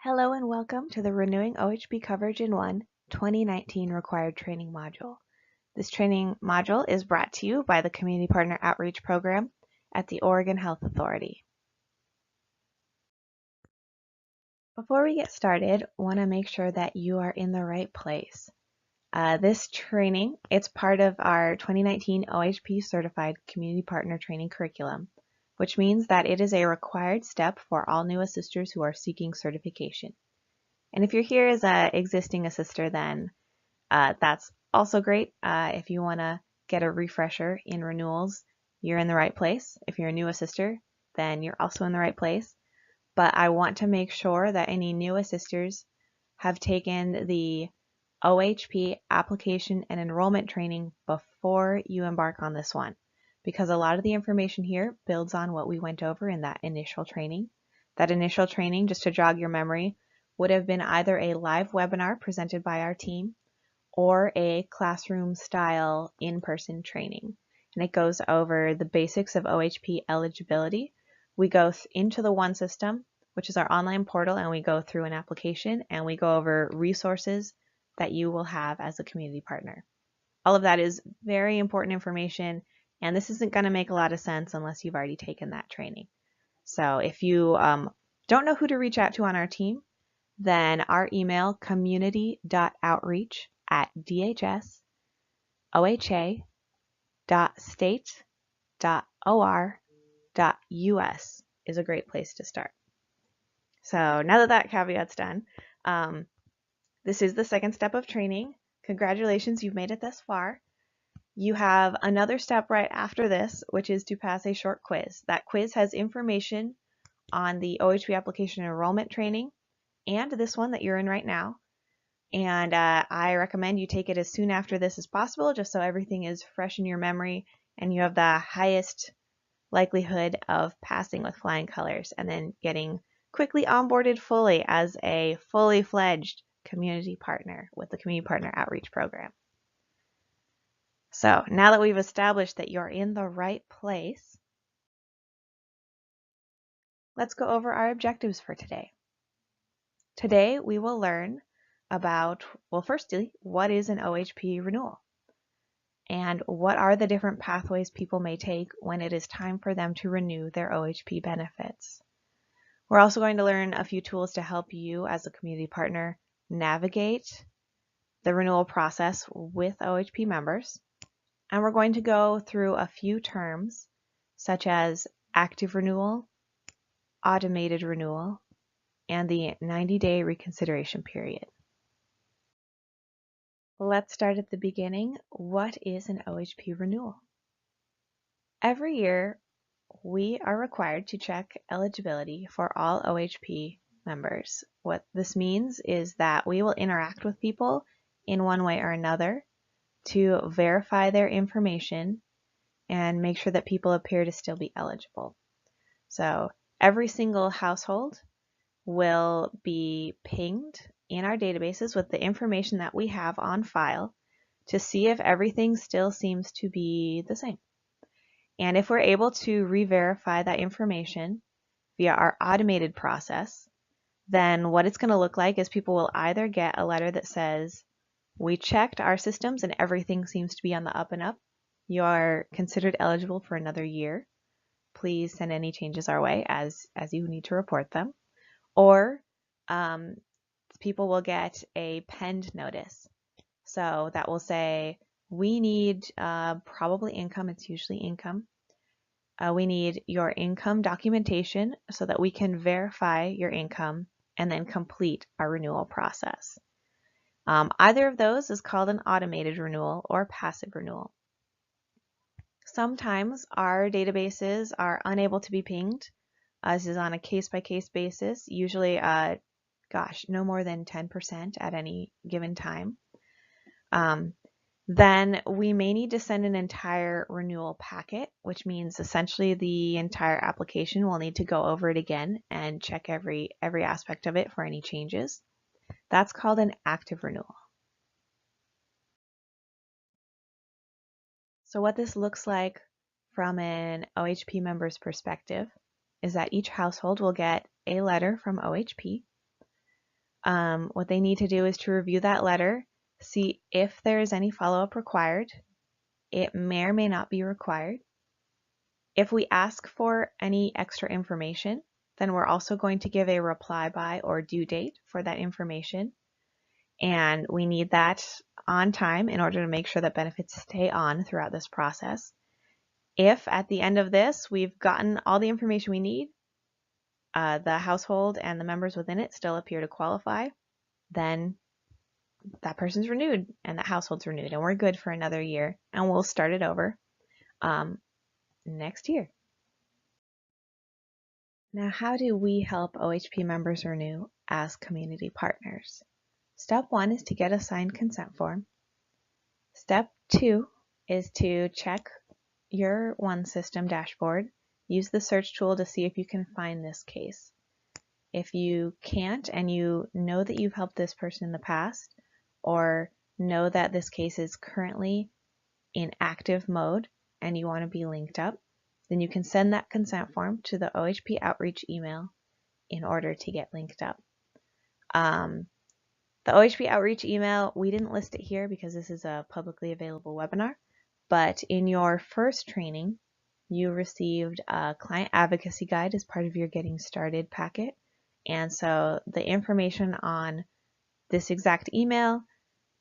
Hello and welcome to the Renewing OHP Coverage in One 2019 Required Training Module. This training module is brought to you by the Community Partner Outreach Program at the Oregon Health Authority. Before we get started, I want to make sure that you are in the right place. This training, it's part of our 2019 OHP Certified Community Partner Training Curriculum, which means that it is a required step for all new assisters who are seeking certification. And if you're here as an existing assister, then that's also great. If you want to get a refresher in renewals, you're in the right place. If you're a new assister, then you're also in the right place. But I want to make sure that any new assisters have taken the OHP application and enrollment training before you embark on this one, because a lot of the information here builds on what we went over in that initial training. That initial training, just to jog your memory, would have been either a live webinar presented by our team or a classroom style in-person training. And it goes over the basics of OHP eligibility. We go into the One System, which is our online portal, and we go through an application and we go over resources that you will have as a community partner. All of that is very important information, and this isn't going to make a lot of sense unless you've already taken that training. So if you don't know who to reach out to on our team, then our email, community.outreach@dhs.oha.state.or.us is a great place to start. So now that caveat's done, this is the second step of training. Congratulations, you've made it this far. You have another step right after this, which is to pass a short quiz. That quiz has information on the OHP application enrollment training and this one that you're in right now. And I recommend you take it as soon after this as possible, just so everything is fresh in your memory and you have the highest likelihood of passing with flying colors and then getting quickly onboarded fully as a fully fledged community partner with the Community Partner Outreach Program. So now that we've established that you're in the right place, let's go over our objectives for today. Today we will learn about, well, firstly, what is an OHP renewal? And what are the different pathways people may take when it is time for them to renew their OHP benefits? We're also going to learn a few tools to help you as a community partner navigate the renewal process with OHP members. And we're going to go through a few terms such as active renewal, automated renewal, and the 90-day reconsideration period. Let's start at the beginning. What is an OHP renewal? Every year, we are required to check eligibility for all OHP members. What this means is that we will interact with people in one way or another to verify their information and make sure that people appear to still be eligible. So every single household will be pinged in our databases with the information that we have on file to see if everything still seems to be the same. And if we're able to re-verify that information via our automated process, then what it's going to look like is people will either get a letter that says, we checked our systems and everything seems to be on the up and up. You are considered eligible for another year. Please send any changes our way as you need to report them. Or people will get a penned notice. So that will say, we need probably income, it's usually income. We need your income documentation so that we can verify your income and then complete our renewal process. Either of those is called an automated renewal or passive renewal. Sometimes our databases are unable to be pinged. This is on a case-by-case basis, usually no more than 10% at any given time. Then we may need to send an entire renewal packet, which means essentially the entire application will need to go over it again and check every aspect of it for any changes. That's called an active renewal. So what this looks like from an OHP member's perspective is that each household will get a letter from OHP What they need to do is to review that letter, see if there is any follow-up required. It may or may not be required. If we ask for any extra information, then we're also going to give a reply by or due date for that information. And we need that on time in order to make sure that benefits stay on throughout this process. If at the end of this we've gotten all the information we need, the household and the members within it still appear to qualify, then that person's renewed and that household's renewed and we're good for another year, and we'll start it over next year. Now, how do we help OHP members renew as community partners? Step 1 is to get a signed consent form. Step 2 is to check your One System dashboard. Use the search tool to see if you can find this case. If you can't and you know that you've helped this person in the past, or know that this case is currently in active mode and you want to be linked up, then you can send that consent form to the OHP outreach email in order to get linked up. The OHP outreach email, we didn't list it here because this is a publicly available webinar, but in your first training, you received a client advocacy guide as part of your Getting Started packet. And so the information on this exact email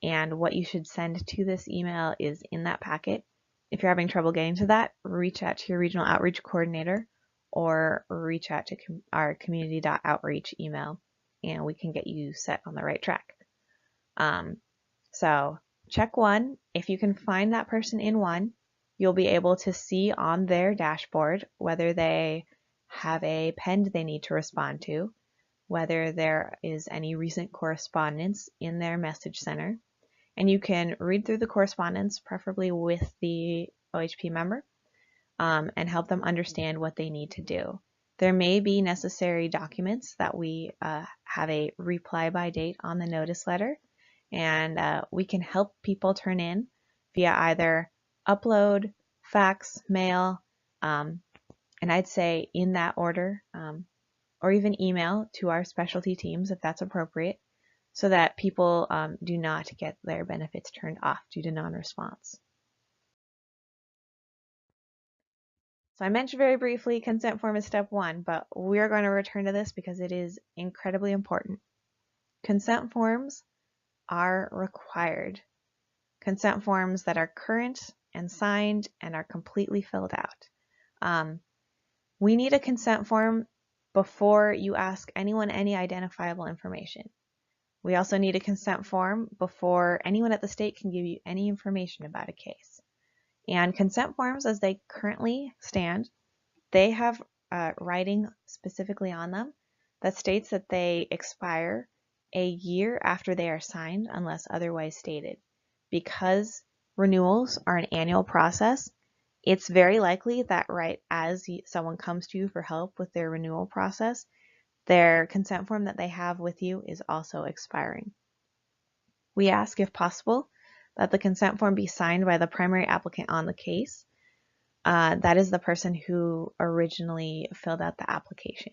and what you should send to this email is in that packet. If you're having trouble getting to that, reach out to your regional outreach coordinator or reach out to our community.outreach email and we can get you set on the right track. So check 1. If you can find that person in 1, you'll be able to see on their dashboard whether they have a pend they need to respond to, whether there is any recent correspondence in their message center. And you can read through the correspondence, preferably with the OHP member, and help them understand what they need to do. There may be necessary documents that we have a reply by date on the notice letter, and we can help people turn in via either upload, fax, mail, and I'd say in that order, or even email to our specialty teams if that's appropriate, so that people do not get their benefits turned off due to non-response. So I mentioned very briefly consent form is step 1, but we're going to return to this because it is incredibly important. Consent forms are required. Consent forms that are current and signed and are completely filled out. We need a consent form before you ask anyone any identifiable information. We also need a consent form before anyone at the state can give you any information about a case. And consent forms, as they currently stand, they have writing specifically on them that states that they expire a year after they are signed unless otherwise stated. Because renewals are an annual process, it's very likely that right as someone comes to you for help with their renewal process, their consent form that they have with you is also expiring. We ask, if possible, that the consent form be signed by the primary applicant on the case. That is the person who originally filled out the application.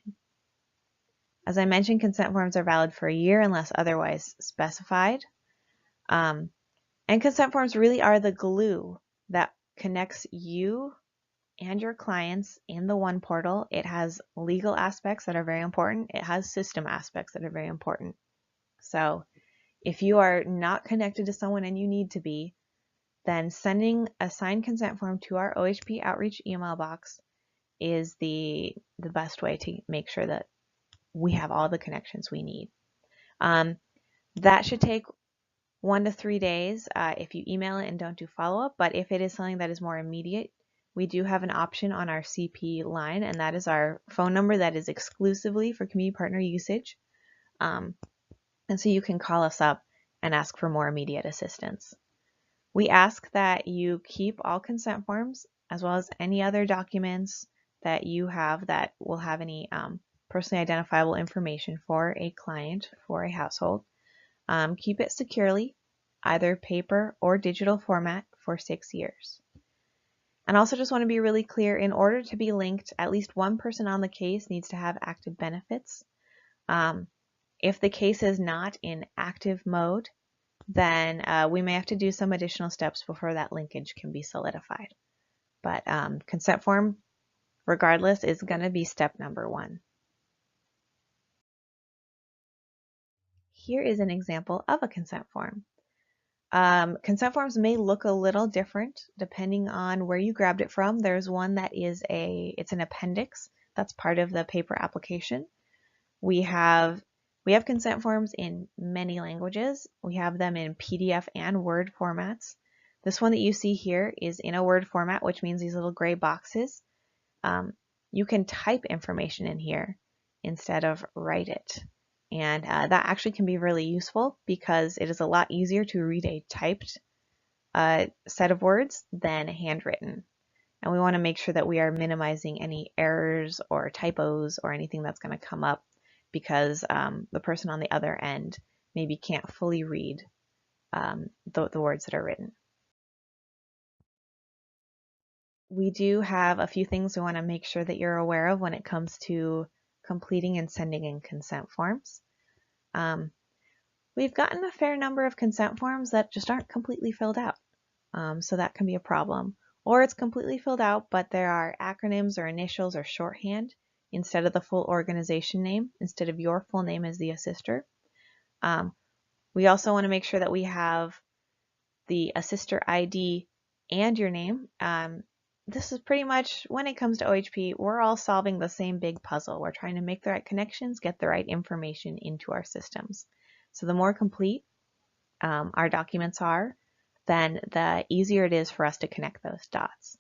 As I mentioned, consent forms are valid for a year unless otherwise specified. And consent forms really are the glue that connects you and your clients in the One portal. It has legal aspects that are very important. It has system aspects that are very important. So if you are not connected to someone and you need to be, then sending a signed consent form to our OHP outreach email box is the best way to make sure that we have all the connections we need. That should take 1 to 3 days if you email it and don't do follow-up, but if it is something that is more immediate, we do have an option on our CP line, and that is our phone number that is exclusively for community partner usage. And so you can call us up and ask for more immediate assistance. We ask that you keep all consent forms as well as any other documents that you have that will have any personally identifiable information for a client, for a household. Keep it securely, either paper or digital format, for 6 years. And also just want to be really clear, in order to be linked, at least one person on the case needs to have active benefits. If the case is not in active mode, then we may have to do some additional steps before that linkage can be solidified. But consent form, regardless, is going to be step number 1. Here is an example of a consent form. Consent forms may look a little different depending on where you grabbed it from. There's one that is it's an appendix that's part of the paper application. We have consent forms in many languages. We have them in PDF and Word formats. This one that you see here is in a Word format, which means these little gray boxes. You can type information in here instead of write it. And that actually can be really useful because it is a lot easier to read a typed set of words than handwritten. And we want to make sure that we are minimizing any errors or typos or anything that's going to come up because the person on the other end maybe can't fully read the words that are written. We do have a few things we want to make sure that you're aware of when it comes to completing and sending in consent forms. We've gotten a fair number of consent forms that just aren't completely filled out, so that can be a problem. Or it's completely filled out, but there are acronyms or initials or shorthand instead of the full organization name, instead of your full name as the assister. We also want to make sure that we have the assister ID and your name. This is pretty much, when it comes to OHP, we're all solving the same big puzzle. We're trying to make the right connections, get the right information into our systems. So the more complete our documents are, then the easier it is for us to connect those dots.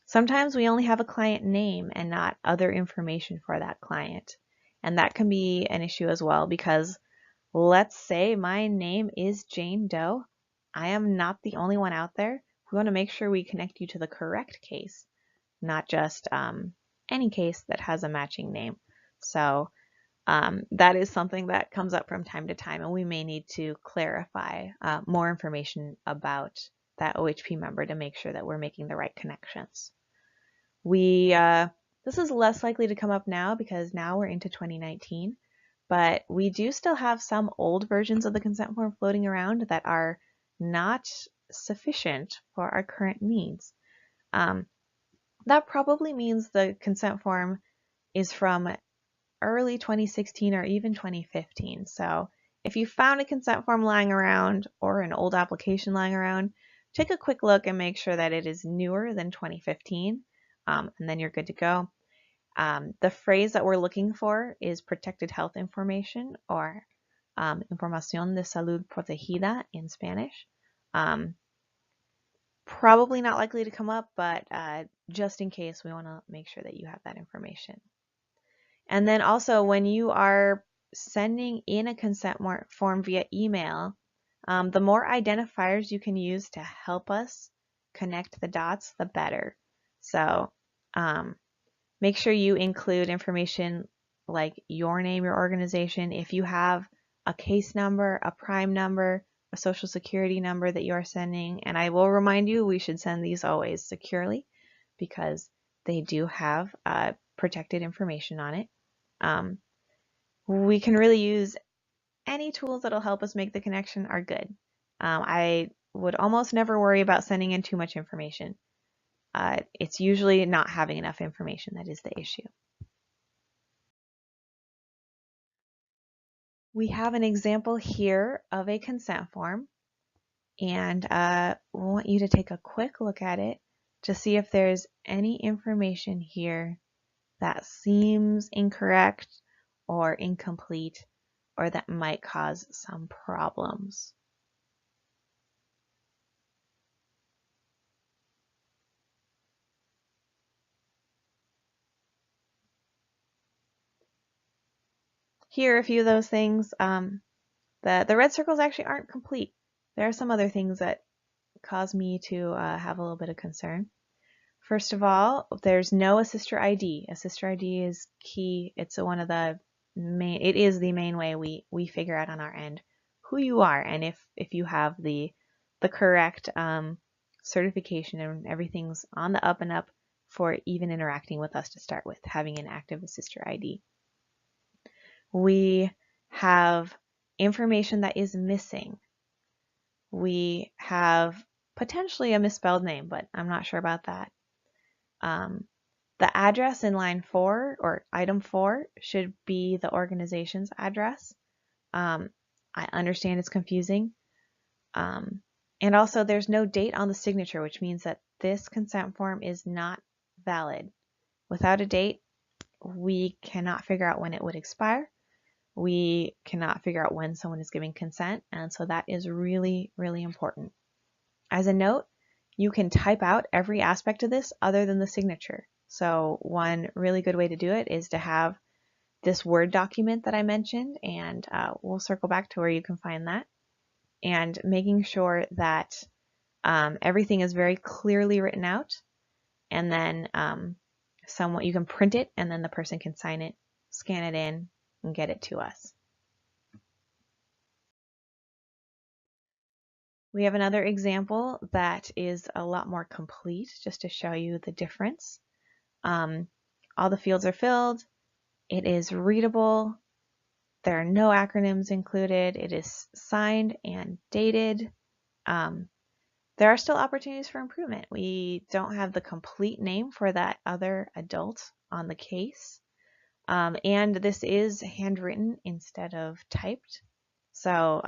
Sometimes we only have a client name and not other information for that client. And that can be an issue as well because let's say my name is Jane Doe. I am not the only one out there. We want to make sure we connect you to the correct case, not just any case that has a matching name. So that is something that comes up from time to time, and we may need to clarify more information about that OHP member to make sure that we're making the right connections. This is less likely to come up now because now we're into 2019, but we do still have some old versions of the consent form floating around that are not sufficient for our current needs. That probably means the consent form is from early 2016 or even 2015. So if you found a consent form lying around or an old application lying around, take a quick look and make sure that it is newer than 2015, and then you're good to go. The phrase that we're looking for is protected health information, or información de salud protegida in Spanish. Probably not likely to come up, but just in case, we want to make sure that you have that information. And then also, when you are sending in a consent form via email, the more identifiers you can use to help us connect the dots, the better. So make sure you include information like your name, your organization. If you have a case number, a prime number, a social security number that you are sending, and I will remind you, we should send these always securely because they do have protected information on it. We can really use any tools that'll help us make the connection are good. I would almost never worry about sending in too much information. It's usually not having enough information that is the issue. We have an example here of a consent form, and we want you to take a quick look at it to see if there's any information here that seems incorrect or incomplete or that might cause some problems. Here are a few of those things. The red circles actually aren't complete. There are some other things that cause me to have a little bit of concern. First of all, there's no assister ID. Assister ID is key. It's one of the main, it is the main way we figure out on our end who you are and if you have the correct certification and everything's on the up and up for even interacting with us to start with, having an active assister ID. We have information that is missing. We have potentially a misspelled name, but I'm not sure about that. The address in line 4 or item 4 should be the organization's address. I understand it's confusing. And also there's no date on the signature, which means that this consent form is not valid. Without a date, we cannot figure out when it would expire. We cannot figure out when someone is giving consent, and so that is really, really important. As a note, you can type out every aspect of this other than the signature. So one really good way to do it is to have this Word document that I mentioned, and we'll circle back to where you can find that, and making sure that everything is very clearly written out, and then you can print it, and then the person can sign it, scan it in, and get it to us. We have another example that is a lot more complete, just to show you the difference. All the fields are filled. It is readable. There are no acronyms included. It is signed and dated. There are still opportunities for improvement. We don't have the complete name for that other adult on the case. And this is handwritten instead of typed. So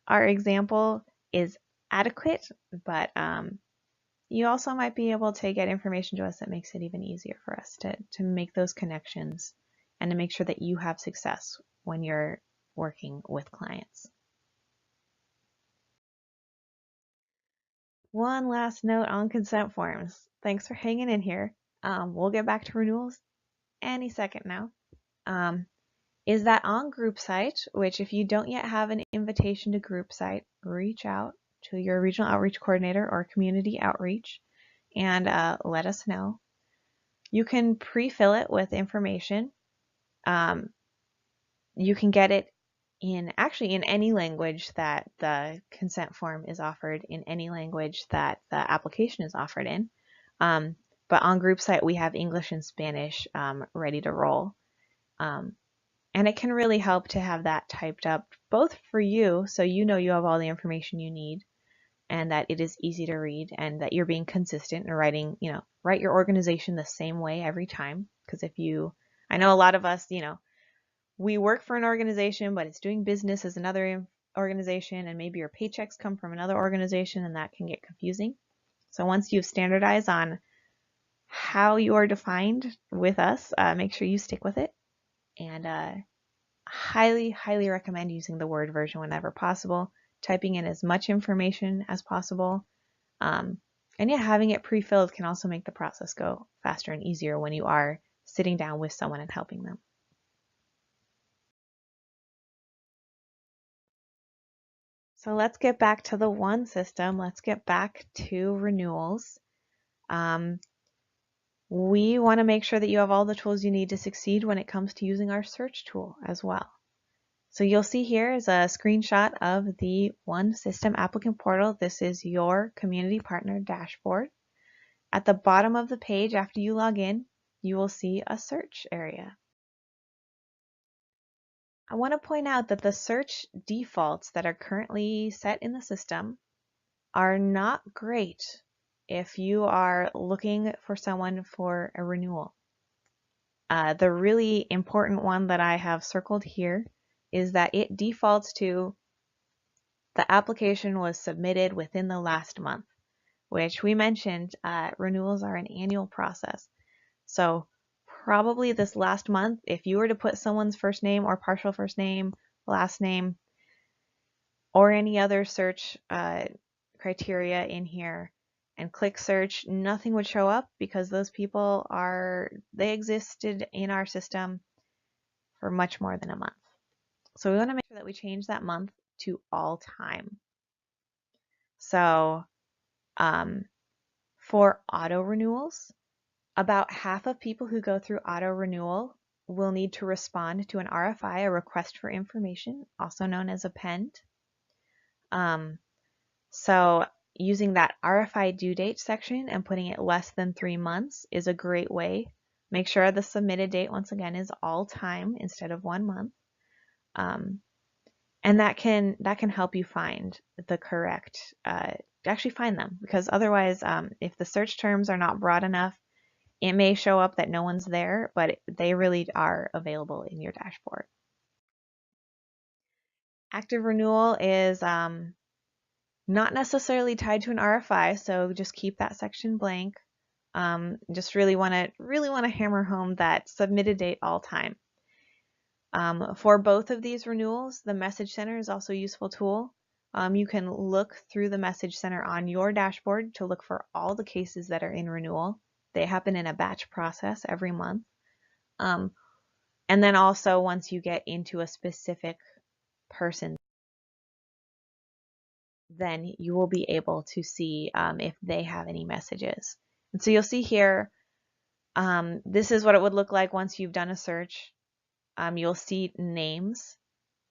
our example is adequate, but you also might be able to get information to us that makes it even easier for us to make those connections and to make sure that you have success when you're working with clients. One last note on consent forms. Thanks for hanging in here. We'll get back to renewals any second now. Is that on group site, which if you don't yet have an invitation to group site, reach out to your regional outreach coordinator or community outreach and let us know. You can pre-fill it with information. You can get it in any language that the consent form is offered, in any language that the application is offered in. But on group site, we have English and Spanish ready to roll. And it can really help to have that typed up both for you, so you know you have all the information you need and that it is easy to read and that you're being consistent and write your organization the same way every time. Because I know a lot of us, we work for an organization, but it's doing business as another organization, and maybe your paychecks come from another organization, and that can get confusing. So once you've standardized on how you are defined with us, make sure you stick with it. And highly, highly recommend using the Word version whenever possible, typing in as much information as possible. And having it pre-filled can also make the process go faster and easier when you are sitting down with someone and helping them. So let's get back to the one system. Let's get back to renewals. We want to make sure that you have all the tools you need to succeed when it comes to using our search tool as well. So you'll see here is a screenshot of the One System applicant portal. This is your community partner dashboard. At the bottom of the page, after you log in, you will see a search area. I want to point out that the search defaults that are currently set in the system are not great if you are looking for someone for a renewal. The really important one that I have circled here is that it defaults to the application was submitted within the last month, which we mentioned renewals are an annual process. So probably this last month, if you were to put someone's first name or partial first name, last name, or any other search criteria in here and click search, nothing would show up because those people they existed in our system for much more than a month. So we want to make sure that we change that month to all time. So for auto renewals, about half of people who go through auto renewal will need to respond to an RFI, a request for information, also known as append. So using that RFI due date section and putting it less than 3 months is a great way. Make sure the submitted date, once again, is all time instead of 1 month. And that can help you find the correct, actually find them, because otherwise, if the search terms are not broad enough, it may show up that no one's there, but they really are available in your dashboard. Active renewal is not necessarily tied to an RFI, so just keep that section blank. Just really want to hammer home that submitted date all time. For both of these renewals, the Message Center is also a useful tool. You can look through the Message Center on your dashboard to look for all the cases that are in renewal. They happen in a batch process every month. And then also once you get into a specific person, then you will be able to see if they have any messages. And so you'll see here, this is what it would look like once you've done a search. You'll see names.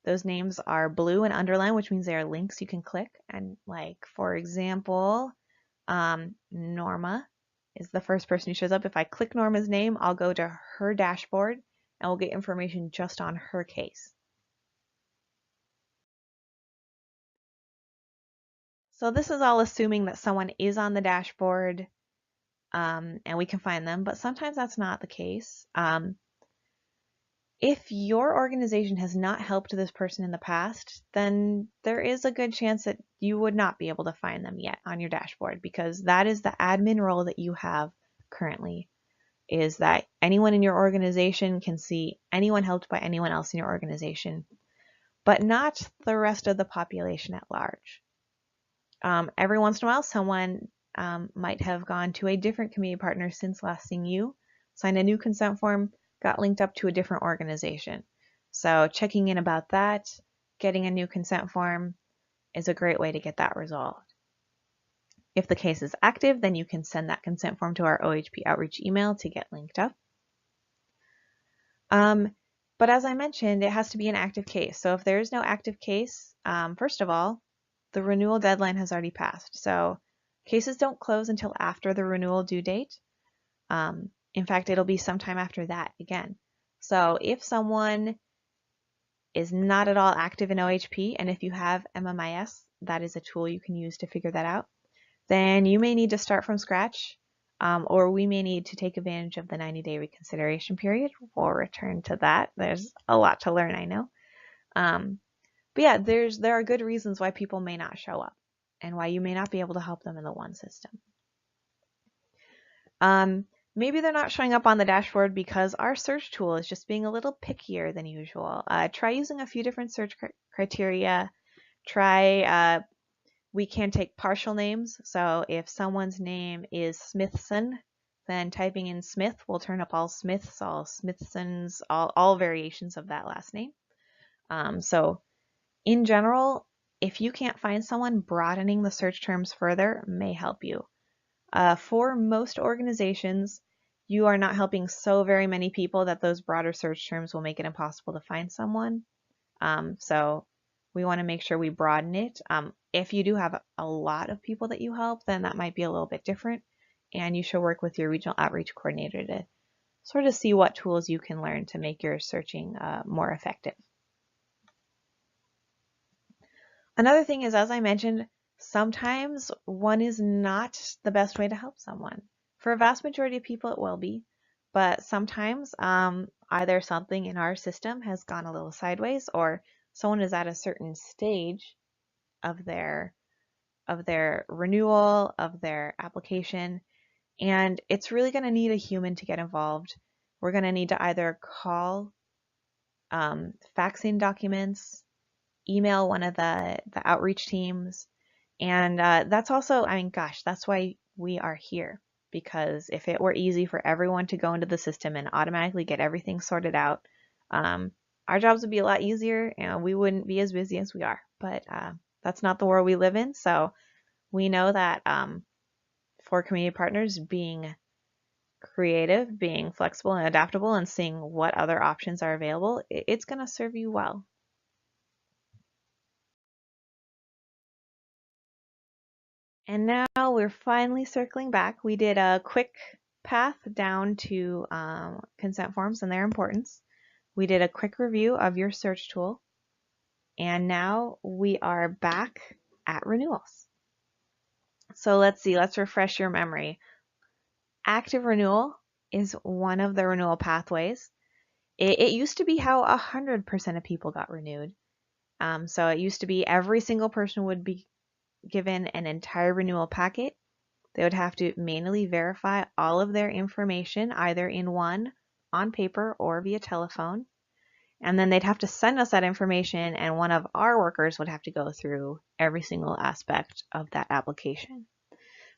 Those names are blue and underlined, which means they are links you can click. And like, for example, Norma is the first person who shows up. If I click Norma's name, I'll go to her dashboard and we'll get information just on her case. So this is all assuming that someone is on the dashboard and we can find them, but sometimes that's not the case. If your organization has not helped this person in the past, then there is a good chance that you would not be able to find them yet on your dashboard, because that is the admin role that you have currently, is that anyone in your organization can see anyone helped by anyone else in your organization, but not the rest of the population at large. Every once in a while, someone might have gone to a different community partner since last seeing you, signed a new consent form, got linked up to a different organization. So checking in about that, getting a new consent form is a great way to get that resolved. If the case is active, then you can send that consent form to our OHP outreach email to get linked up. But as I mentioned, it has to be an active case. So if there is no active case, first of all, the renewal deadline has already passed. So cases don't close until after the renewal due date. In fact, it'll be sometime after that again. So if someone is not at all active in OHP, and if you have MMIS, that is a tool you can use to figure that out, then you may need to start from scratch, or we may need to take advantage of the 90-day reconsideration period. We'll return to that. There's a lot to learn, I know. But yeah, there are good reasons why people may not show up and why you may not be able to help them in the one system. Maybe they're not showing up on the dashboard because our search tool is just being a little pickier than usual. Try using a few different search criteria. We can take partial names. So if someone's name is Smithson, then typing in Smith will turn up all Smiths, all Smithsons, all variations of that last name. So in general, if you can't find someone, broadening the search terms further may help you. For most organizations, you are not helping so very many people that those broader search terms will make it impossible to find someone. So we want to make sure we broaden it. If you do have a lot of people that you help, then that might be a little bit different, and you should work with your regional outreach coordinator to sort of see what tools you can learn to make your searching more effective. Another thing is, as I mentioned, sometimes one is not the best way to help someone. For a vast majority of people, it will be, but sometimes either something in our system has gone a little sideways, or someone is at a certain stage of their renewal, of their application, and it's really going to need a human to get involved. We're going to need to either call, fax in documents, email one of the outreach teams, and that's also, I mean, gosh, that's why we are here, because if it were easy for everyone to go into the system and automatically get everything sorted out, our jobs would be a lot easier and we wouldn't be as busy as we are. But that's not the world we live in, so we know that for community partners, being creative, being flexible and adaptable, and seeing what other options are available, it's going to serve you well. And now we're finally circling back. We did a quick path down to consent forms and their importance. We did a quick review of your search tool. and now we are back at renewals. So let's see, let's refresh your memory. Active renewal is one of the renewal pathways. It used to be how 100% of people got renewed. So it used to be every single person would be given an entire renewal packet. They would have to manually verify all of their information, either in one, on paper, or via telephone. And then they'd have to send us that information, and one of our workers would have to go through every single aspect of that application.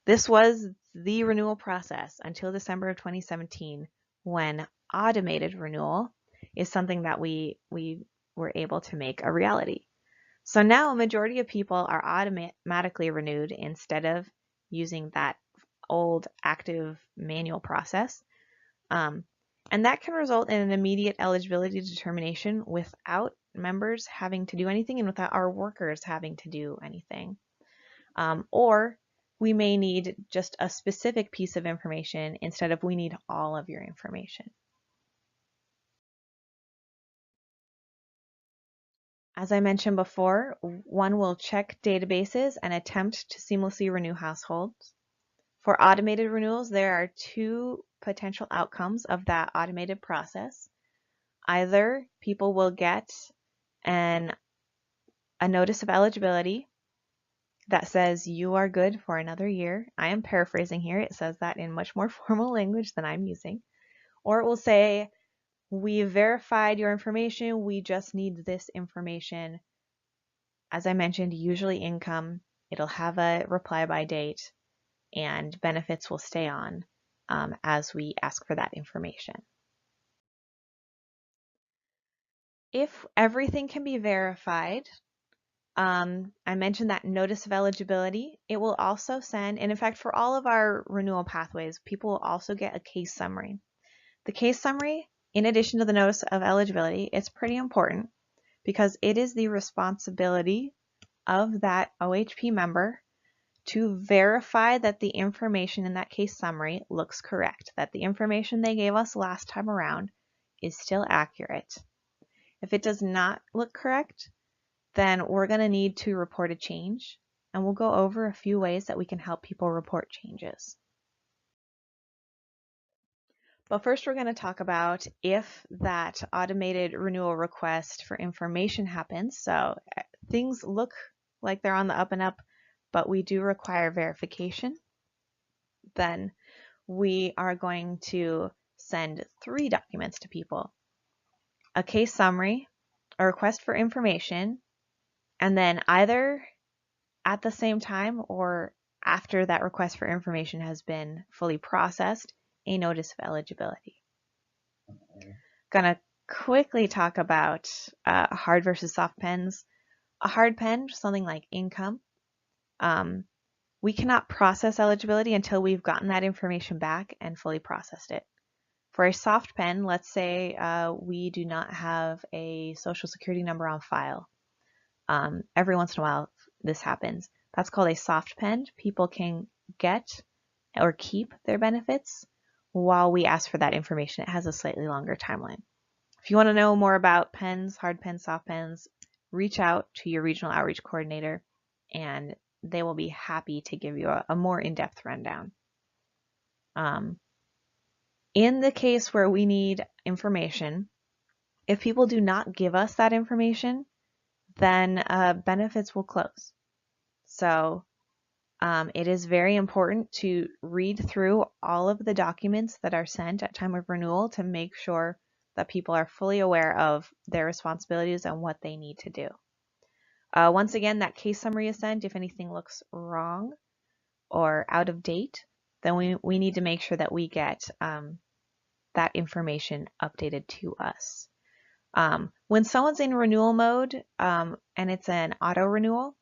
This was the renewal process until December of 2017, when automated renewal is something that we were able to make a reality. So now a majority of people are automatically renewed instead of using that old active manual process. And that can result in an immediate eligibility determination without members having to do anything and without our workers having to do anything. Or we may need just a specific piece of information instead of we need all of your information. As I mentioned before, one will check databases and attempt to seamlessly renew households. For automated renewals, there are two potential outcomes of that automated process. Either people will get a notice of eligibility that says you are good for another year. I am paraphrasing here. It says that in much more formal language than I'm using. Or it will say, we verified your information. We just need this information. As I mentioned, usually income. It'll have a reply by date, and benefits will stay on as we ask for that information. If everything can be verified, I mentioned that notice of eligibility. It will also send, and in fact, for all of our renewal pathways, people will also get a case summary. The case summary, in addition to the notice of eligibility, it's pretty important because it is the responsibility of that OHP member to verify that the information in that case summary looks correct, that the information they gave us last time around is still accurate. If it does not look correct, then we're going to need to report a change, and we'll go over a few ways that we can help people report changes. But first, we're going to talk about if that automated renewal request for information happens. So things look like they're on the up and up, but we do require verification. Then we are going to send 3 documents to people: a case summary, a request for information, and then either at the same time or after that request for information has been fully processed, a notice of eligibility. Gonna quickly talk about hard versus soft pens. A hard pen, something like income, we cannot process eligibility until we've gotten that information back and fully processed it. For a soft pen, let's say we do not have a social security number on file. Every once in a while this happens. That's called a soft pen. People can get or keep their benefits while we ask for that information. It has a slightly longer timeline. If you want to know more about pens, hard pens, soft pens, reach out to your regional outreach coordinator and they will be happy to give you a more in-depth rundown. In the case where we need information, if people do not give us that information, then benefits will close. So it is very important to read through all of the documents that are sent at time of renewal to make sure that people are fully aware of their responsibilities and what they need to do. Once again, that case summary is sent. If anything looks wrong or out of date, then we need to make sure that we get that information updated to us. When someone's in renewal mode and it's an auto renewal,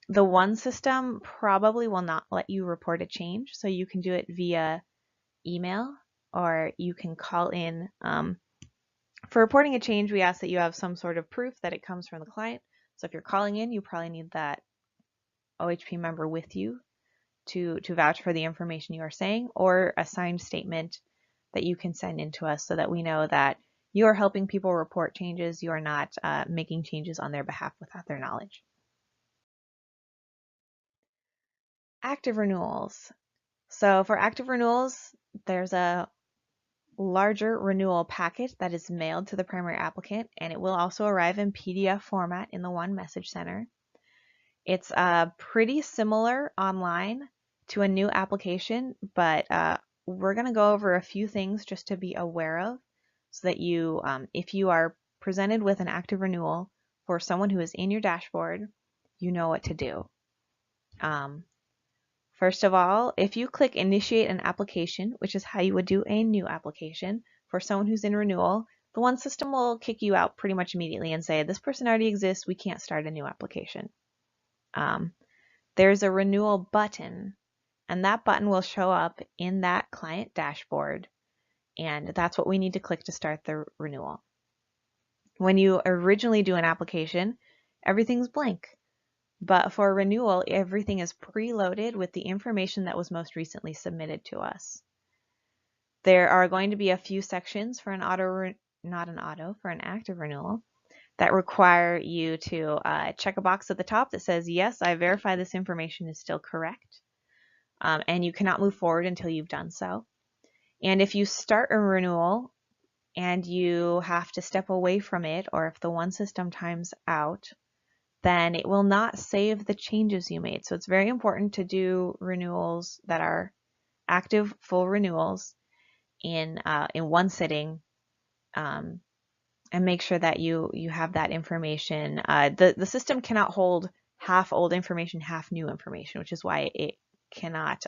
the one system probably will not let you report a change, so you can do it via email or you can call in. For reporting a change, we ask that you have some sort of proof that it comes from the client. So if you're calling in, you probably need that OHP member with you to vouch for the information you are saying, or a signed statement that you can send in to us so that we know that you are helping people report changes. You are not making changes on their behalf without their knowledge. Active renewals. So for active renewals, there's a larger renewal packet that is mailed to the primary applicant, and it will also arrive in PDF format in the One Message Center. It's pretty similar online to a new application, but we're going to go over a few things just to be aware of so that you, if you are presented with an active renewal for someone who is in your dashboard, you know what to do. First of all, if you click Initiate an Application, which is how you would do a new application for someone who's in renewal, the One system will kick you out pretty much immediately and say, this person already exists, we can't start a new application. There's a renewal button, and that button will show up in that client dashboard, and that's what we need to click to start the renewal. When you originally do an application, everything's blank. But for renewal, everything is preloaded with the information that was most recently submitted to us. There are going to be a few sections for an for an active renewal that require you to check a box at the top that says, yes, I verify this information is still correct. And you cannot move forward until you've done so. And if you start a renewal and you have to step away from it, or if the One system times out, then it will not save the changes you made. So it's very important to do renewals that are active full renewals in one sitting, and make sure that you have that information. The system cannot hold half old information, half new information, which is why it cannot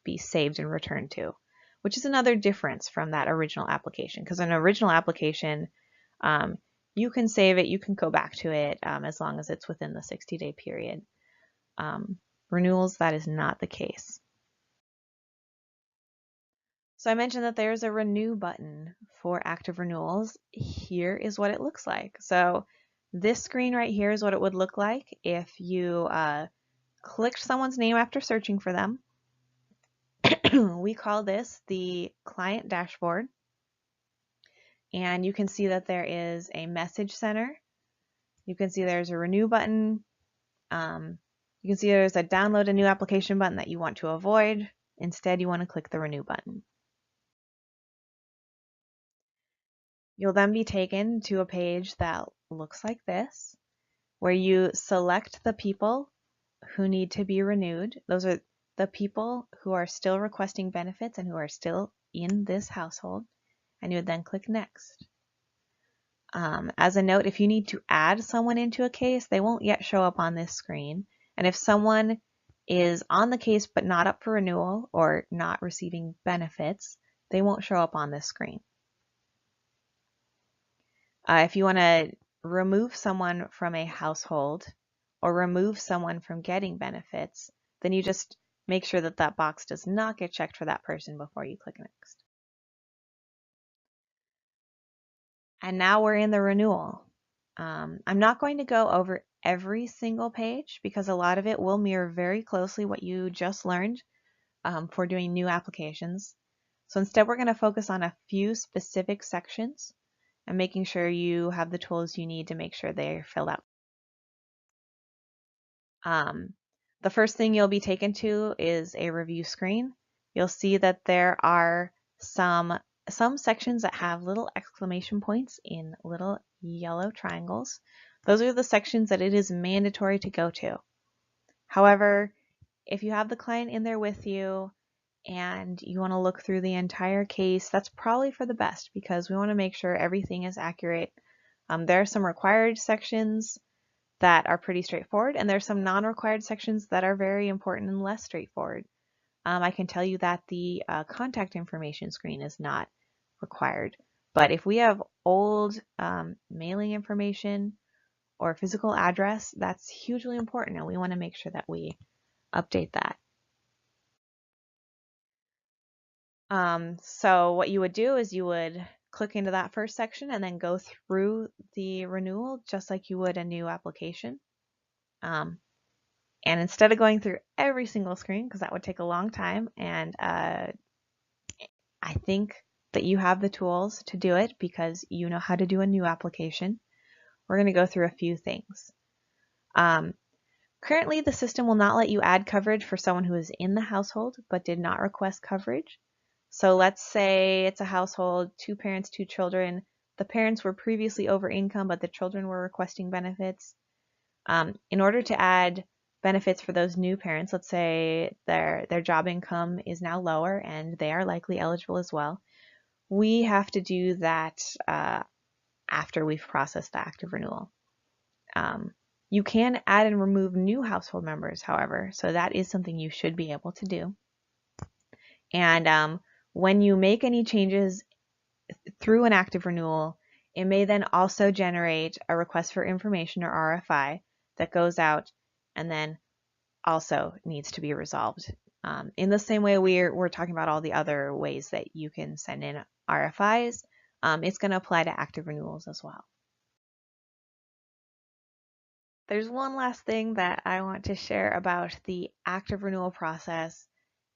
be saved and returned to, which is another difference from that original application. Because an original application, you can save it, you can go back to it as long as it's within the 60-day period. Renewals, that is not the case. So I mentioned that there's a renew button for active renewals. Here is what it looks like. So this screen right here is what it would look like if you clicked someone's name after searching for them. We call this the client dashboard. And you can see that there is a message center. You can see there's a renew button. You can see there's a download a new application button that you want to avoid. Instead, you want to click the renew button. You'll then be taken to a page that looks like this, where you select the people who need to be renewed. Those are the people who are still requesting benefits and who are still in this household, and you would then click Next. As a note, if you need to add someone into a case, they won't yet show up on this screen. And if someone is on the case but not up for renewal or not receiving benefits, they won't show up on this screen. If you want to remove someone from a household or remove someone from getting benefits, then you just make sure that that box does not get checked for that person before you click Next. And now we're in the renewal. I'm not going to go over every single page because a lot of it will mirror very closely what you just learned for doing new applications. So instead, we're going to focus on a few specific sections and making sure you have the tools you need to make sure they're filled out. The first thing you'll be taken to is a review screen. You'll see that there are some sections that have little exclamation points in little yellow triangles. Those are the sections that it is mandatory to go to. However, if you have the client in there with you and you want to look through the entire case, that's probably for the best because we want to make sure everything is accurate. There are some required sections that are pretty straightforward, and there's some non-required sections that are very important and less straightforward. I can tell you that the contact information screen is not required, but if we have old mailing information or physical address, that's hugely important, and we want to make sure that we update that. So what you would do is you would click into that first section and then go through the renewal just like you would a new application. And instead of going through every single screen, because that would take a long time, and I think that you have the tools to do it because you know how to do a new application, we're going to go through a few things. Currently, the system will not let you add coverage for someone who is in the household but did not request coverage. So let's say it's a household, 2 parents, 2 children. The parents were previously over income, but the children were requesting benefits. In order to add benefits for those new parents, let's say their job income is now lower and they are likely eligible as well, we have to do that after we've processed the active renewal. You can add and remove new household members, however, so that is something you should be able to do. And when you make any changes through an active renewal, it may then also generate a request for information or RFI that goes out and then also needs to be resolved. In the same way we're talking about all the other ways that you can send in RFIs, it's going to apply to active renewals as well. There's one last thing that I want to share about the active renewal process.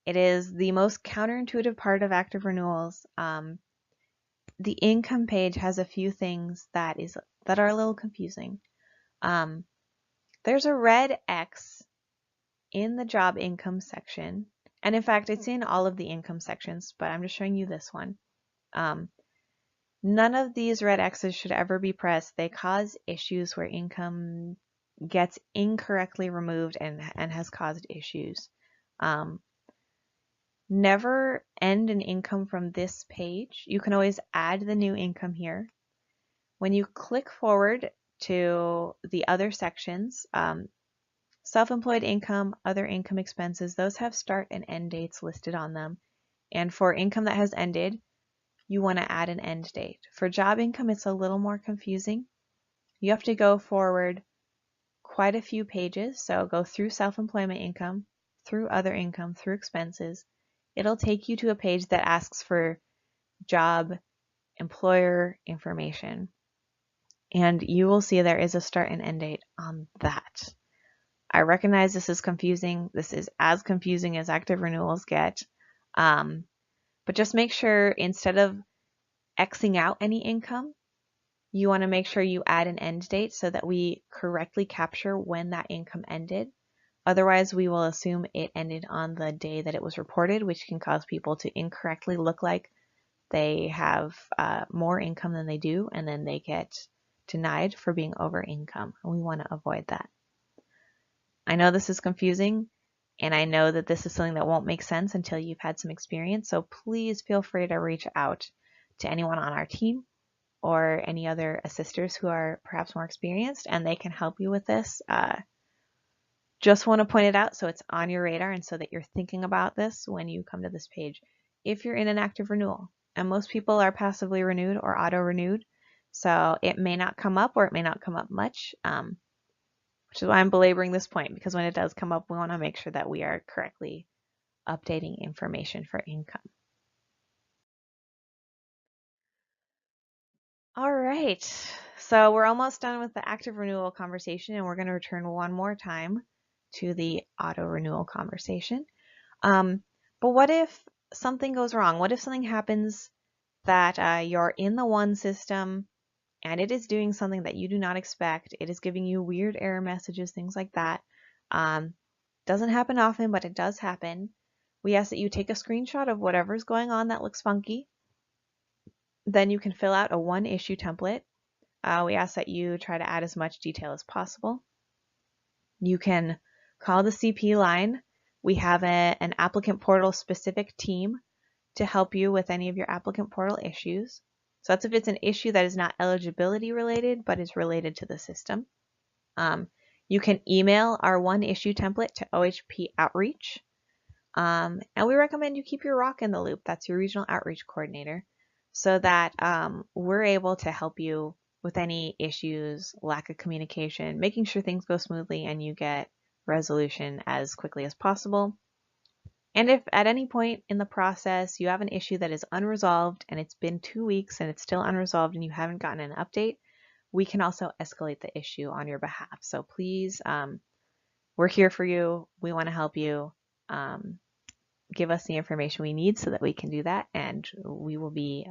It is the most counterintuitive part of active renewals. The income page has a few things that are a little confusing. There's a red X in the job income section, and in fact it's in all of the income sections, but I'm just showing you this one. None of these red X's should ever be pressed. They cause issues where income gets incorrectly removed and has caused issues. Never end an income from this page. You can always add the new income here. When you click forward to the other sections, self-employed income, other income expenses, those have start and end dates listed on them. And for income that has ended, you want to add an end date. For job income, it's a little more confusing. You have to go forward quite a few pages. So go through self-employment income, through other income, through expenses. It'll take you to a page that asks for job employer information. And you will see there is a start and end date on that. I recognize this is confusing. This is as confusing as active renewals get. But just make sure instead of Xing out any income, you want to make sure you add an end date so that we correctly capture when that income ended. Otherwise, we will assume it ended on the day that it was reported, which can cause people to incorrectly look like they have more income than they do, and then they get denied for being over income. And we want to avoid that. I know this is confusing, and I know that this is something that won't make sense until you've had some experience, so please feel free to reach out to anyone on our team or any other assisters who are perhaps more experienced, and they can help you with this. Just want to point it out so it's on your radar and so that you're thinking about this when you come to this page. If you're in an active renewal, and most people are passively renewed or auto-renewed, so it may not come up or it may not come up much, which is why I'm belaboring this point, because when it does come up, we want to make sure that we are correctly updating information for income. All right, so we're almost done with the active renewal conversation, and we're going to return one more time to the auto renewal conversation. But what if something goes wrong? What if something happens that you're in the one system and it is doing something that you do not expect? It is giving you weird error messages, things like that. Doesn't happen often, but it does happen. We ask that you take a screenshot of whatever's going on that looks funky. Then you can fill out a one issue template. We ask that you try to add as much detail as possible. You can call the CP line. We have an applicant portal specific team to help you with any of your applicant portal issues. So that's if it's an issue that is not eligibility related, but is related to the system. You can email our one issue template to OHP Outreach. And we recommend you keep your ROC in the loop. That's your regional outreach coordinator, so that we're able to help you with any issues, lack of communication, making sure things go smoothly and you get resolution as quickly as possible. And if at any point in the process you have an issue that is unresolved and it's been 2 weeks and it's still unresolved and you haven't gotten an update, we can also escalate the issue on your behalf. So please, we're here for you. We want to help you. give us the information we need so that we can do that, and we will be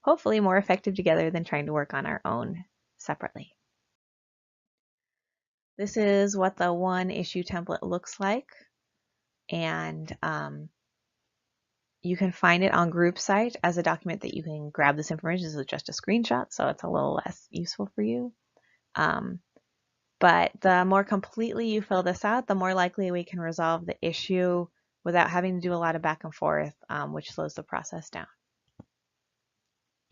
hopefully more effective together than trying to work on our own separately. This is what the one issue template looks like, and you can find it on GroupSite as a document that you can grab this information. This is just a screenshot, so it's a little less useful for you. But the more completely you fill this out, the more likely we can resolve the issue without having to do a lot of back and forth, which slows the process down.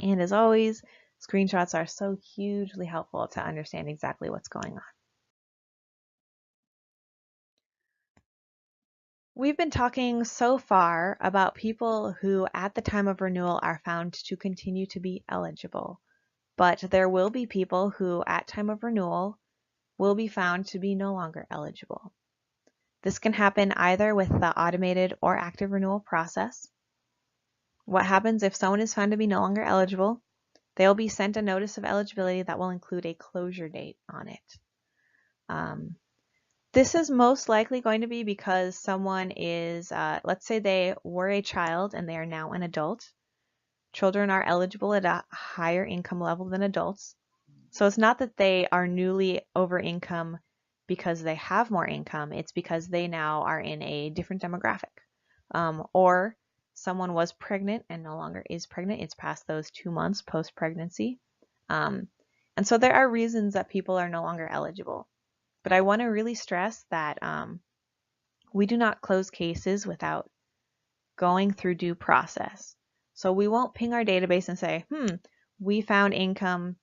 And as always, screenshots are so hugely helpful to understand exactly what's going on. We've been talking so far about people who at the time of renewal are found to continue to be eligible, but there will be people who at time of renewal will be found to be no longer eligible. This can happen either with the automated or active renewal process. What happens if someone is found to be no longer eligible? They'll be sent a notice of eligibility that will include a closure date on it. This is most likely going to be because someone is, let's say they were a child and they are now an adult. Children are eligible at a higher income level than adults. So it's not that they are newly over income because they have more income. It's because they now are in a different demographic. Or someone was pregnant and no longer is pregnant. It's past those 2 months post-pregnancy. And so there are reasons that people are no longer eligible. But I want to really stress that we do not close cases without going through due process. So we won't ping our database and say, we found income.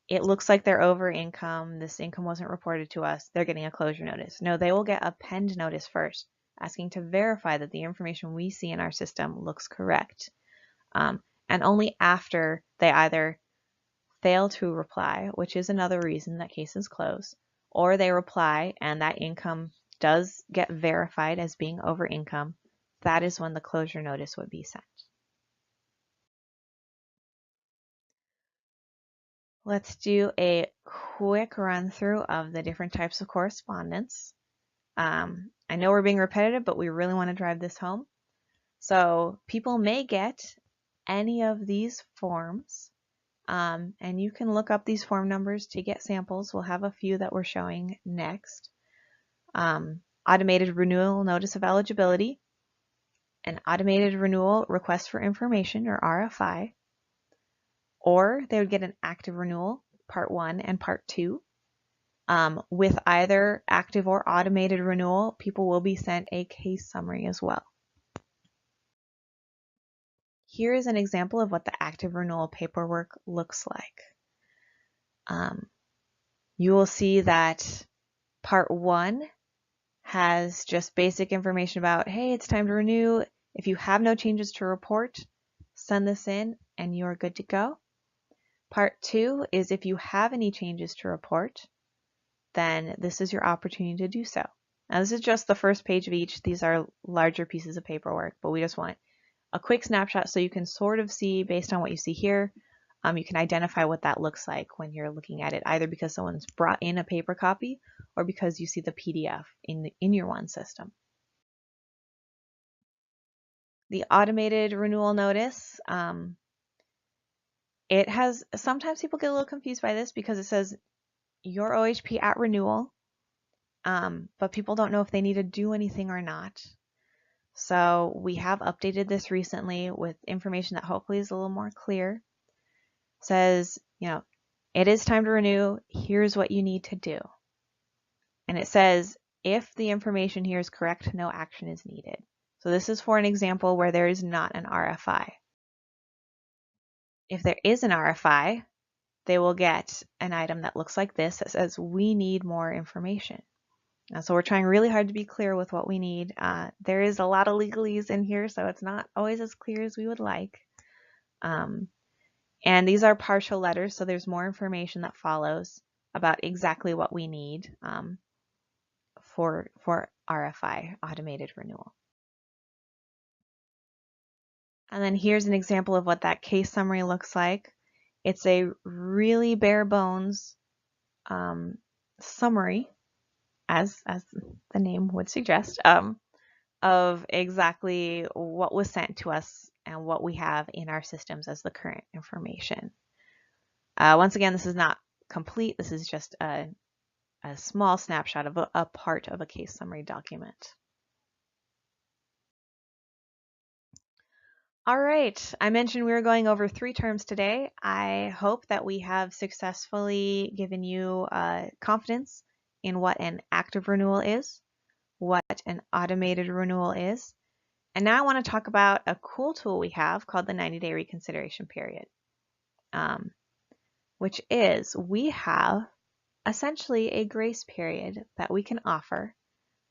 It looks like they're over income. This income wasn't reported to us. They're getting a closure notice. No, they will get a penned notice first, asking to verify that the information we see in our system looks correct. And only after they either fail to reply, which is another reason that cases close, or they reply and that income does get verified as being over income, that is when the closure notice would be sent. Let's do a quick run through of the different types of correspondence. I know we're being repetitive, but we really want to drive this home. So people may get any of these forms, and you can look up these form numbers to get samples. We'll have a few that we're showing next. Automated renewal notice of eligibility, an automated renewal request for information, or RFI, or they would get an active renewal, part 1 and part 2. With either active or automated renewal, people will be sent a case summary as well. Here is an example of what the active renewal paperwork looks like. You will see that part 1 has just basic information about, hey, it's time to renew. If you have no changes to report, send this in and you're good to go. Part 2 is if you have any changes to report, then this is your opportunity to do so. Now this is just the first page of each. These are larger pieces of paperwork, but we just want a quick snapshot so you can sort of see based on what you see here. You can identify what that looks like when you're looking at it, either because someone's brought in a paper copy or because you see the PDF in your one system. The automated renewal notice, it has, sometimes people get a little confused by this because it says your OHP at renewal, but people don't know if they need to do anything or not. So we have updated this recently with information that hopefully is a little more clear. It says, it is time to renew. Here's what you need to do. And it says, if the information here is correct, no action is needed. So this is for an example where there is not an RFI. If there is an RFI, they will get an item that looks like this that says, we need more information. So we're trying really hard to be clear with what we need. There is a lot of legalese in here, so it's not always as clear as we would like. And these are partial letters, so there's more information that follows about exactly what we need for RFI, automated renewal. And then here's an example of what that case summary looks like. It's a really bare bones summary, as the name would suggest, of exactly what was sent to us and what we have in our systems as the current information. Once again, this is not complete. This is just a small snapshot of a part of a case summary document. All right, I mentioned we were going over 3 terms today. I hope that we have successfully given you confidence in what an active renewal is, what an automated renewal is, and now I want to talk about a cool tool we have called the 90-day reconsideration period, which is we have essentially a grace period that we can offer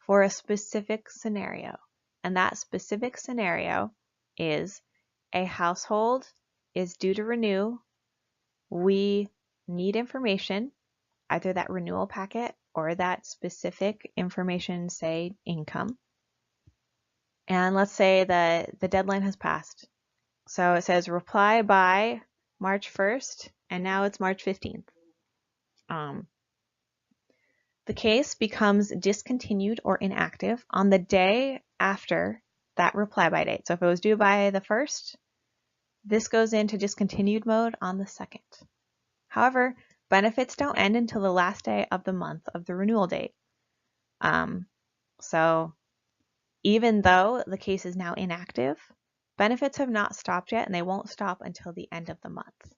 for a specific scenario, and that specific scenario is a household is due to renew. We need information, either that renewal packet or that specific information, say income. And let's say that the deadline has passed. So it says reply by March 1st, and now it's March 15th. The case becomes discontinued or inactive on the day after that reply by date. So if it was due by the 1st, this goes into discontinued mode on the 2nd. However, benefits don't end until the last day of the month of the renewal date. So even though the case is now inactive, benefits have not stopped yet, and they won't stop until the end of the month.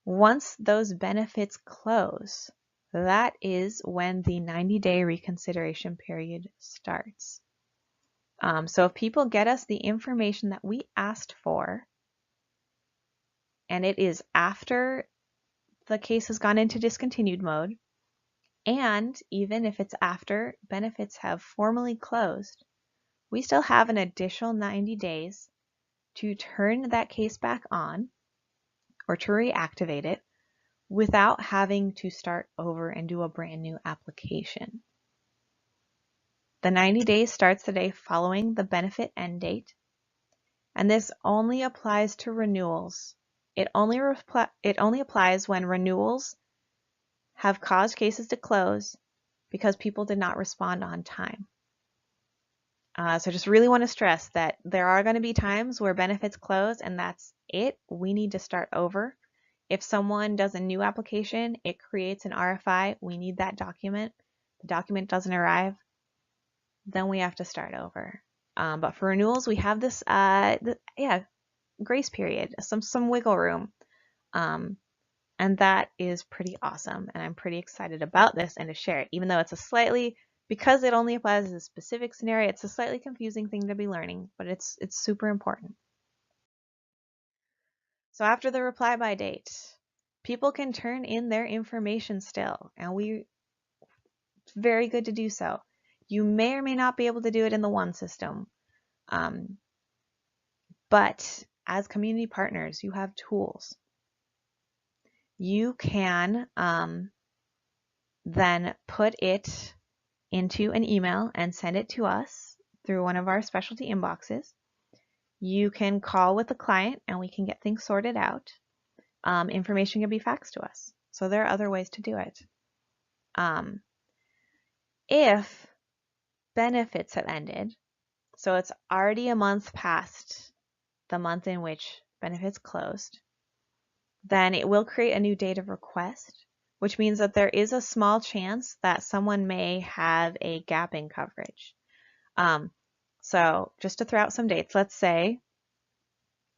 Once those benefits close, that is when the 90-day reconsideration period starts. So if people get us the information that we asked for, and it is after the case has gone into discontinued mode, and even if it's after benefits have formally closed, we still have an additional 90 days to turn that case back on or to reactivate it without having to start over and do a brand new application. The 90 days starts the day following the benefit end date, and this only applies to renewals. It only applies when renewals have caused cases to close because people did not respond on time. So just really want to stress that there are going to be times where benefits close and that's it. We need to start over. If someone does a new application, it creates an RFI. We need that document. The document doesn't arrive, then we have to start over. But for renewals, we have this grace period, some wiggle room. And that is pretty awesome. And I'm pretty excited about this and to share it, even though it's because it only applies to a specific scenario, it's a slightly confusing thing to be learning, but it's super important. So after the reply by date, people can turn in their information still, and it's very good to do so. You may or may not be able to do it in the one system, but as community partners, you have tools. You can then put it into an email and send it to us through one of our specialty inboxes. You can call with the client and we can get things sorted out. Information can be faxed to us. So there are other ways to do it. If benefits have ended, so it's already a month past the month in which benefits closed, then it will create a new date of request, which means that there is a small chance that someone may have a gap in coverage. So just to throw out some dates, let's say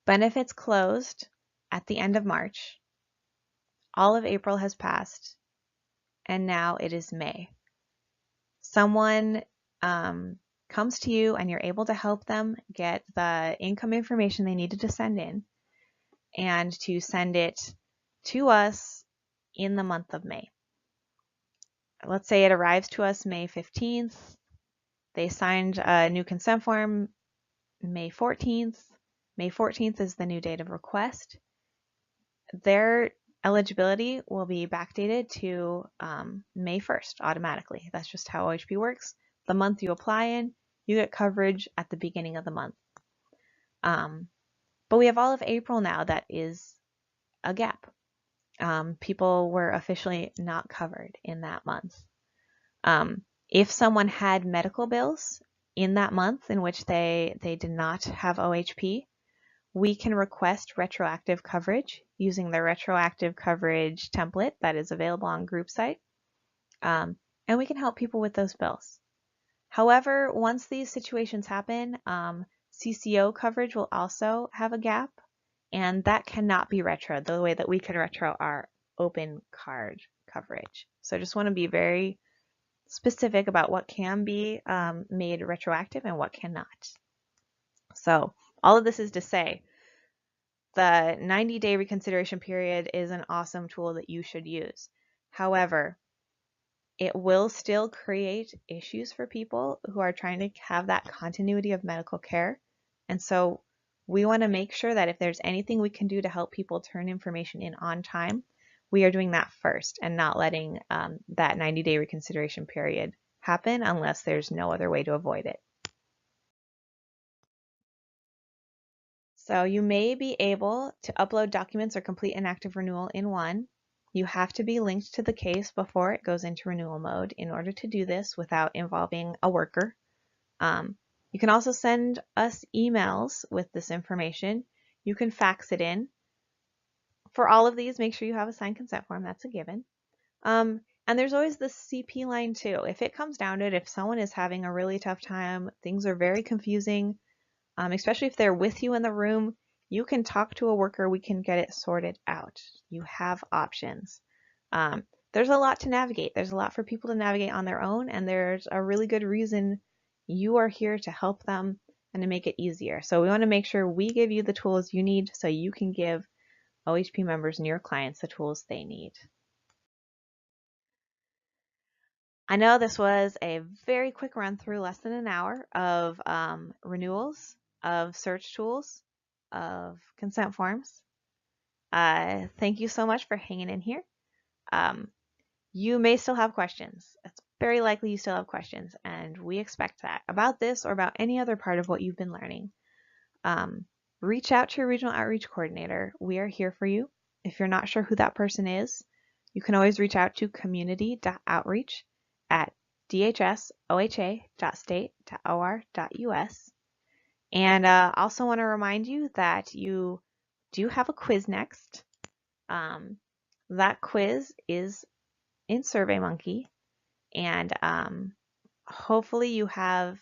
benefits closed at the end of March, all of April has passed, and now it is May. Someone comes to you and you're able to help them get the income information they needed to send in and to send it to us in the month of May. Let's say it arrives to us May 15th. They signed a new consent form May 14th. May 14th is the new date of request. Their eligibility will be backdated to May 1st automatically. That's just how OHP works. The month you apply in, you get coverage at the beginning of the month. But we have all of April now that is a gap. People were officially not covered in that month. If someone had medical bills in that month in which they did not have OHP, we can request retroactive coverage using the retroactive coverage template that is available on GroupSite, and we can help people with those bills. However, once these situations happen, CCO coverage will also have a gap, and that cannot be retro the way that we can retro our open card coverage. So I just want to be very specific about what can be made retroactive and what cannot. So all of this is to say, the 90-day reconsideration period is an awesome tool that you should use. However, it will still create issues for people who are trying to have that continuity of medical care. And so we want to make sure that if there's anything we can do to help people turn information in on time, we are doing that first and not letting that 90-day reconsideration period happen unless there's no other way to avoid it. So you may be able to upload documents or complete an active renewal in one. You have to be linked to the case before it goes into renewal mode in order to do this without involving a worker. You can also send us emails with this information. You can fax it in. For all of these, make sure you have a signed consent form. That's a given. And there's always the CP line too. If it comes down to it, if someone is having a really tough time, things are very confusing, especially if they're with you in the room, you can talk to a worker. We can get it sorted out. You have options. There's a lot to navigate. There's a lot for people to navigate on their own, and there's a really good reason you are here to help them and to make it easier. So we want to make sure we give you the tools you need so you can give OHP members and your clients the tools they need. I know this was a very quick run through, less than an hour, of renewals, of search tools, of consent forms. Thank you so much for hanging in here. You may still have questions. It's very likely you still have questions, and we expect that about this or about any other part of what you've been learning. Reach out to your regional outreach coordinator. We are here for you. If you're not sure who that person is, you can always reach out to community.outreach@dhsoha.state.or.us. And also want to remind you that you do have a quiz next. That quiz is in SurveyMonkey, and hopefully you have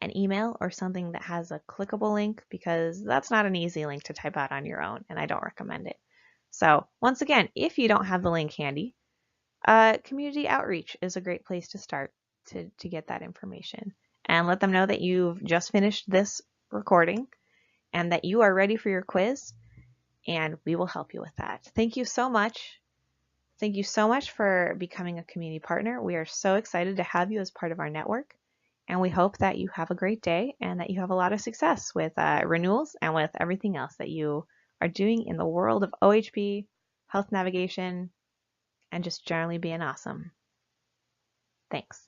an email or something that has a clickable link, because that's not an easy link to type out on your own, and I don't recommend it. So once again, if you don't have the link handy, community outreach is a great place to start to get that information, and let them know that you've just finished this recording and that you are ready for your quiz, and we will help you with that. Thank you so much. Thank you so much for becoming a community partner. We are so excited to have you as part of our network, and we hope that you have a great day and that you have a lot of success with renewals and with everything else that you are doing in the world of OHP, health navigation, and just generally being awesome. Thanks.